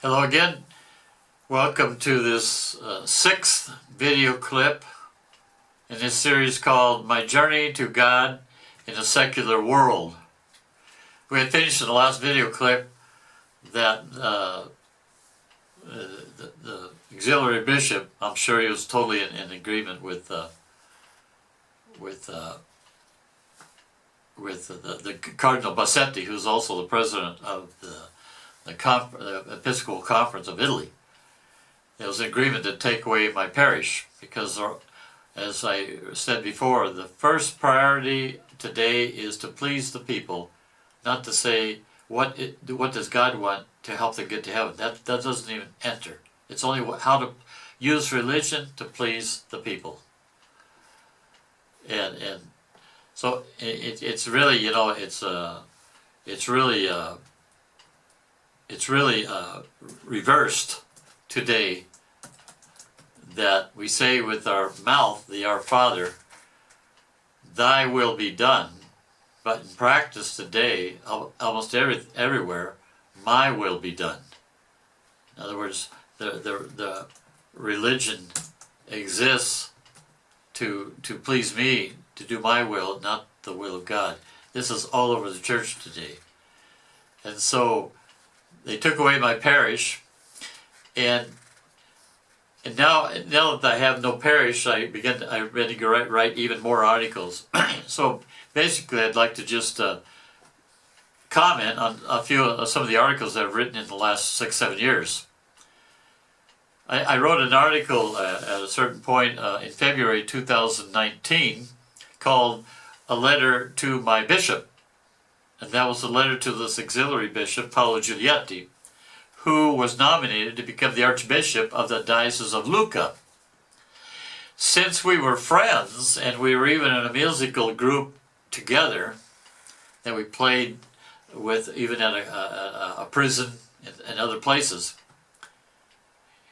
Hello again. Welcome to this sixth video clip in this series called My Journey to God in a Secular World. We had finished in the last video clip that the auxiliary bishop, I'm sure he was totally in agreement with the Cardinal Bassetti, who's also the president of the Episcopal Conference of Italy. It was an agreement to take away my parish because, as I said before, the first priority today is to please the people, not to say what does God want to help them get to heaven. That doesn't even enter. It's only how to use religion to please the people. And so it's really, you know, it's really reversed today, that we say with our mouth, the Our Father, Thy will be done, but in practice today, almost everywhere, my will be done. In other words, the religion exists to please me, to do my will, not the will of God. This is all over the church today. And so they took away my parish, and now that I have no parish, I'm ready to write even more articles. So basically, I'd like to just comment on some of the articles I've written in the last 6-7 years. I wrote an article at a certain point in February 2019 called "A Letter to My Bishop." And that was a letter to this auxiliary bishop, Paolo Giglietti, who was nominated to become the Archbishop of the Diocese of Lucca. Since we were friends, and we were even in a musical group together, that we played with even at a prison and other places,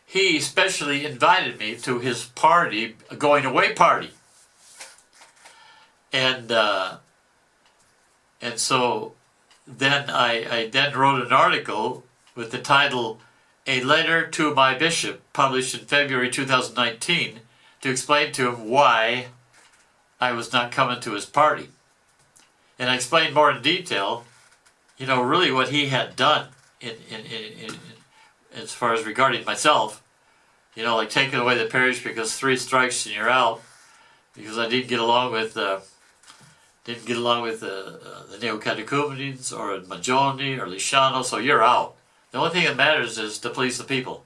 he specially invited me to his party, a going away party. And so then I then wrote an article with the title, "A Letter to My Bishop," published in February 2019, to explain to him why I was not coming to his party. And I explained more in detail, you know, really what he had done in as far as regarding myself, you know, like taking away the parish because 3 strikes and you're out, because I didn't get along with the Neo-Catechumenians or Magioni or Lisciano, so you're out. The only thing that matters is to please the people.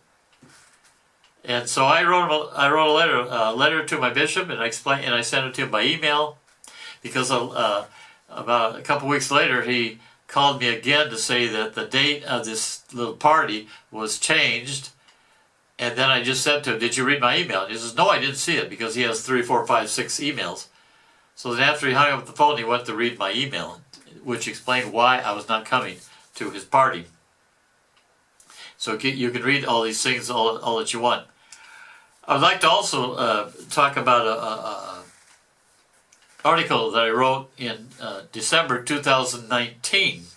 And so I wrote a letter to my bishop, and I sent it to him by email, because about a couple weeks later he called me again to say that the date of this little party was changed. And then I just said to him, "Did you read my email?" And he says, "No, I didn't see it," because he has 3, 4, 5, 6 emails. So then after he hung up the phone, he went to read my email, which explained why I was not coming to his party. So you can read all these things all that you want. I would like to also talk about an article that I wrote in December 2019.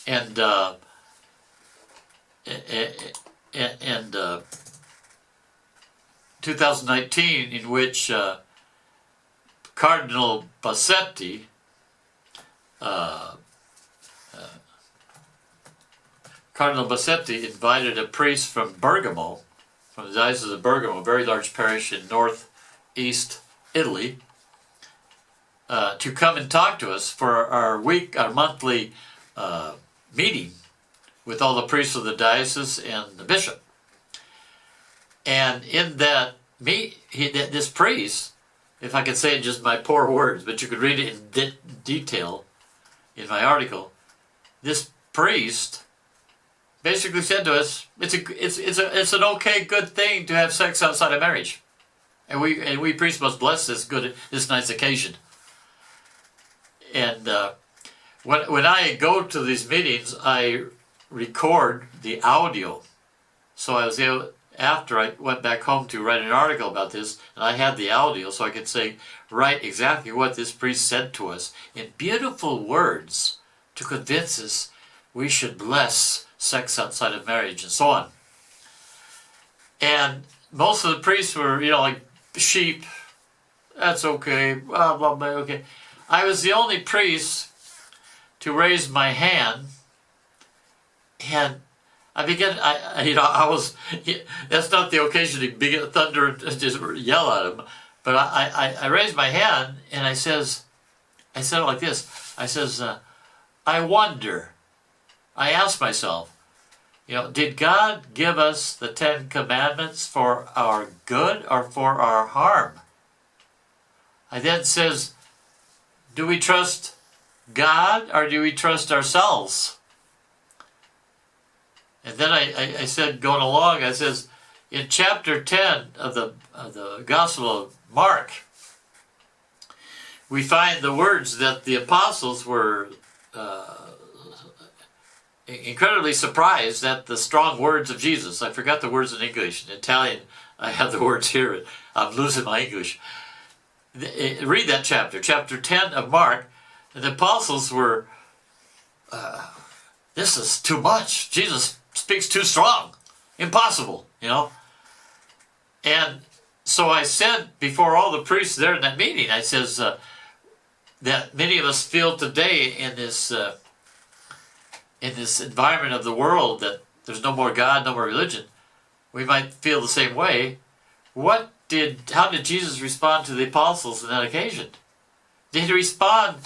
And 2019, in which Cardinal Bassetti invited a priest from Bergamo, from the Diocese of Bergamo, a very large parish in northeast Italy, to come and talk to us for our monthly meeting with all the priests of the diocese and the bishop. And in that this priest, if I could say it in just my poor words, but you could read it in detail in my article, this priest basically said to us, it's an okay, good thing to have sex outside of marriage, and we priests must bless this nice occasion. And when I go to these meetings, I record the audio, so I was able, after I went back home to write an article about this, and I had the audio, so I could write exactly what this priest said to us in beautiful words to convince us we should bless sex outside of marriage, and so on. And most of the priests were, like sheep. That's okay, blah, blah, blah, okay. I was the only priest to raise my hand, and I began, that's not the occasion to begin thunder and just yell at him, but I raised my hand, and I said it like this. I says, I wonder, I asked myself, did God give us the 10 Commandments for our good or for our harm? I then says, do we trust God or do we trust ourselves? And then I said, going along, I says, in chapter 10 of the Gospel of Mark, we find the words that the apostles were incredibly surprised at the strong words of Jesus. I forgot the words in English. In Italian, I have the words here. I'm losing my English. Read that chapter 10 of Mark. And the apostles were, this is too much. Jesus speaks too strong. Impossible, And so I said before all the priests there in that meeting, I says that many of us feel today in this environment of the world that there's no more God, no more religion. We might feel the same way. How did Jesus respond to the apostles on that occasion? Did he respond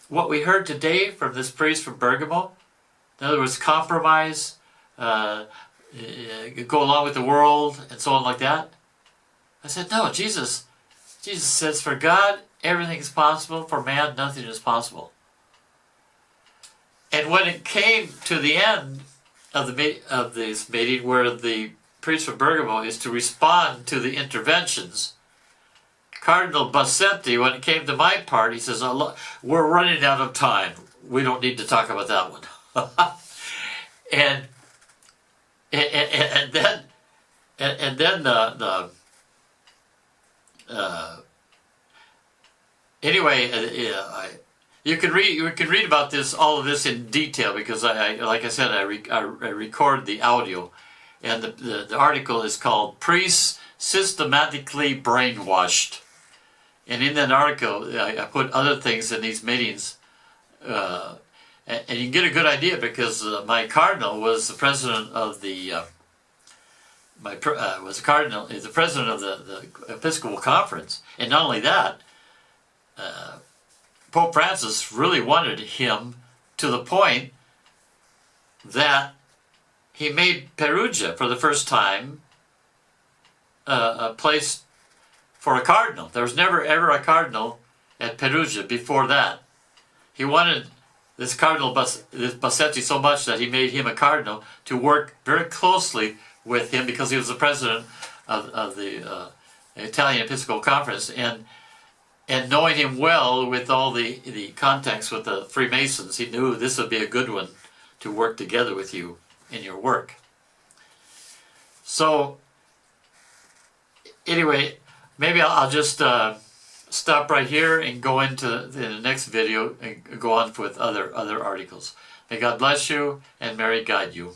what we heard today from this priest from Bergamo? In other words, compromise, go along with the world, and so on like that? I said, no, Jesus says, for God, everything is possible. For man, nothing is possible. And when it came to the end of this meeting, where the priest from Bergamo is to respond to the interventions, Cardinal Bassetti, when it came to my part, he says, oh, we're running out of time. We don't need to talk about that one. and then you can read about all of this in detail, because like I said, I record the audio, and the article is called "Priests Systematically Brainwashed." And in that article, I put other things in these meetings, and you can get a good idea, because my cardinal was the president of the president of the Episcopal Conference, and not only that, Pope Francis really wanted him to the point that he made Perugia for the first time a place for a cardinal. There was never ever a cardinal at Perugia before that. He wanted this Cardinal Bassetti so much that he made him a cardinal to work very closely with him, because he was the president of the Italian Episcopal Conference, and knowing him well with all the contacts with the Freemasons, he knew this would be a good one to work together with you in your work. So anyway, maybe I'll just stop right here and go into the next video and go on with other articles. May God bless you and Mary guide you.